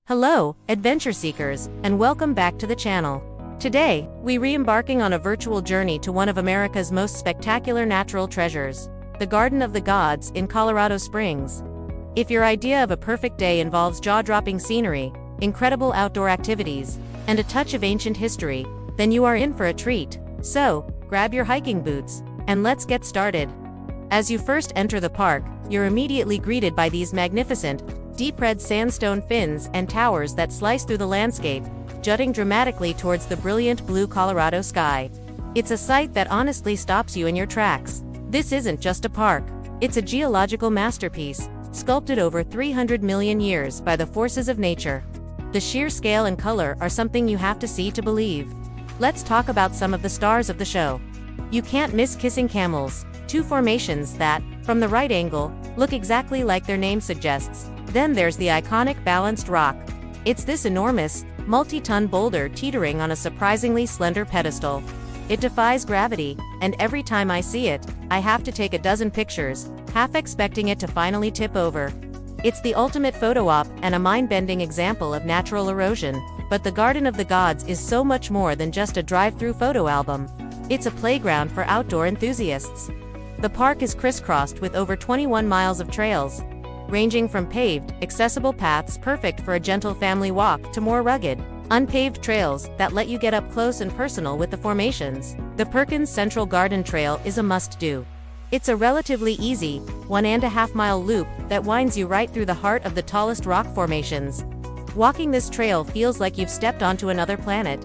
Hello, adventure seekers, and welcome back to the channel. Today, we re-embarking on a virtual journey to one of America's most spectacular natural treasures, the Garden of the Gods in Colorado Springs. If your idea of a perfect day involves jaw-dropping scenery, incredible outdoor activities, and a touch of ancient history, then you are in for a treat. So, grab your hiking boots, and let's get started. As you first enter the park, you're immediately greeted by these magnificent, deep red sandstone fins and towers that slice through the landscape, jutting dramatically towards the brilliant blue Colorado sky. It's a sight that honestly stops you in your tracks. This isn't just a park, it's a geological masterpiece, sculpted over 300 million years by the forces of nature. The sheer scale and color are something you have to see to believe. Let's talk about some of the stars of the show. You can't miss Kissing Camels, two formations that, from the right angle, look exactly like their name suggests. Then there's the iconic Balanced Rock. It's this enormous, multi-ton boulder teetering on a surprisingly slender pedestal. It defies gravity, and every time I see it, I have to take a dozen pictures, half expecting it to finally tip over. It's the ultimate photo op and a mind-bending example of natural erosion. But the Garden of the Gods is so much more than just a drive-through photo album. It's a playground for outdoor enthusiasts. The park is crisscrossed with over 21 miles of trails, ranging from paved, accessible paths perfect for a gentle family walk to more rugged, unpaved trails that let you get up close and personal with the formations. The Perkins Central Garden Trail is a must-do. It's a relatively easy, 1.5-mile loop that winds you right through the heart of the tallest rock formations. Walking this trail feels like you've stepped onto another planet.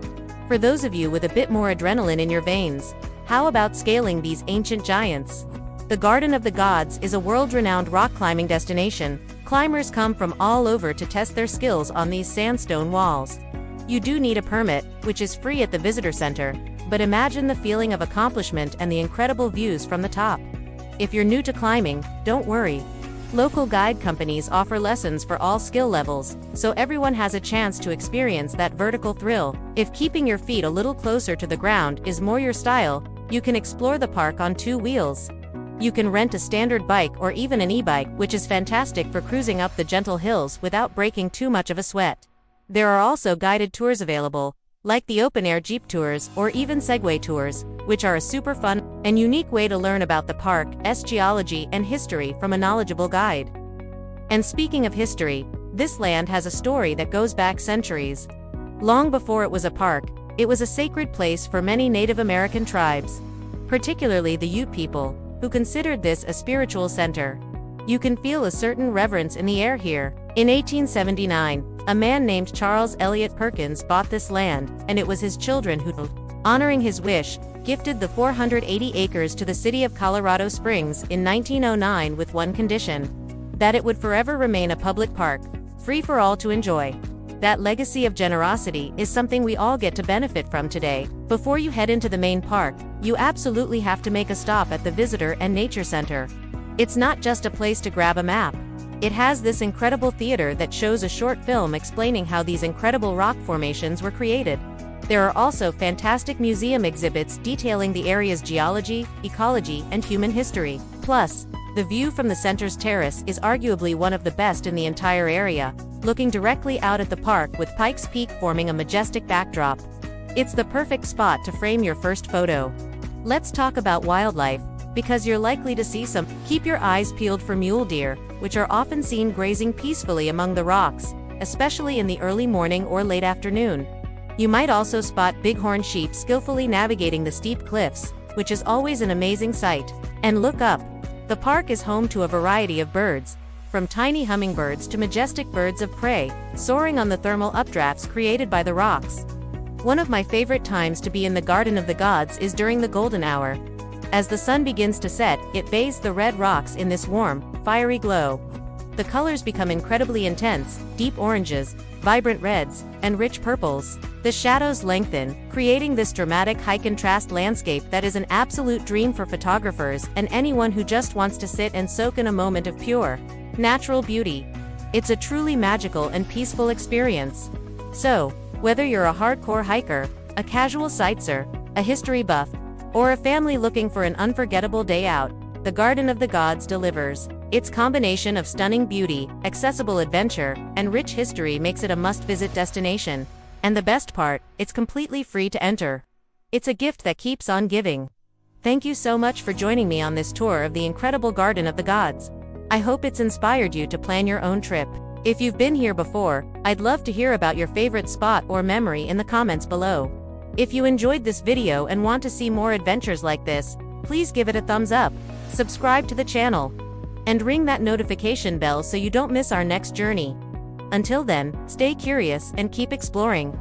For those of you with a bit more adrenaline in your veins, how about scaling these ancient giants? The Garden of the Gods is a world-renowned rock climbing destination. Climbers come from all over to test their skills on these sandstone walls. You do need a permit, which is free at the visitor center, but imagine the feeling of accomplishment and the incredible views from the top. If you're new to climbing, don't worry. Local guide companies offer lessons for all skill levels, so everyone has a chance to experience that vertical thrill. If keeping your feet a little closer to the ground is more your style, you can explore the park on 2 wheels. You can rent a standard bike or even an e-bike, which is fantastic for cruising up the gentle hills without breaking too much of a sweat. There are also guided tours available, like the open-air Jeep tours or even Segway tours, which are a super fun and unique way to learn about the park's geology and history from a knowledgeable guide. And speaking of history, this land has a story that goes back centuries. Long before it was a park, it was a sacred place for many Native American tribes, particularly the Ute people, who considered this a spiritual center. You can feel a certain reverence in the air here. In 1879, a man named Charles Eliot Perkins bought this land, and it was his children who, honoring his wish, gifted the 480 acres to the city of Colorado Springs in 1909 with one condition: that it would forever remain a public park, free for all to enjoy. That legacy of generosity is something we all get to benefit from today. Before you head into the main park, you absolutely have to make a stop at the Visitor and Nature Center. It's not just a place to grab a map. It has this incredible theater that shows a short film explaining how these incredible rock formations were created. There are also fantastic museum exhibits detailing the area's geology, ecology, and human history. Plus, the view from the center's terrace is arguably one of the best in the entire area, looking directly out at the park with Pikes Peak forming a majestic backdrop. It's the perfect spot to frame your first photo. Let's talk about wildlife, because you're likely to see some. Keep your eyes peeled for mule deer, which are often seen grazing peacefully among the rocks, especially in the early morning or late afternoon. You might also spot bighorn sheep skillfully navigating the steep cliffs, which is always an amazing sight. And look up. The park is home to a variety of birds, from tiny hummingbirds to majestic birds of prey, soaring on the thermal updrafts created by the rocks. One of my favorite times to be in the Garden of the Gods is during the golden hour. As the sun begins to set, it bathes the red rocks in this warm, fiery glow. The colors become incredibly intense: deep oranges, vibrant reds, and rich purples. The shadows lengthen, creating this dramatic high-contrast landscape that is an absolute dream for photographers and anyone who just wants to sit and soak in a moment of pure, natural beauty. It's a truly magical and peaceful experience. So, whether you're a hardcore hiker, a casual sightseer, a history buff, or a family looking for an unforgettable day out, the Garden of the Gods delivers. Its combination of stunning beauty, accessible adventure, and rich history makes it a must-visit destination. And the best part, it's completely free to enter. It's a gift that keeps on giving. Thank you so much for joining me on this tour of the incredible Garden of the Gods. I hope it's inspired you to plan your own trip. If you've been here before, I'd love to hear about your favorite spot or memory in the comments below. If you enjoyed this video and want to see more adventures like this, please give it a thumbs up, subscribe to the channel, and ring that notification bell so you don't miss our next journey. Until then, stay curious and keep exploring.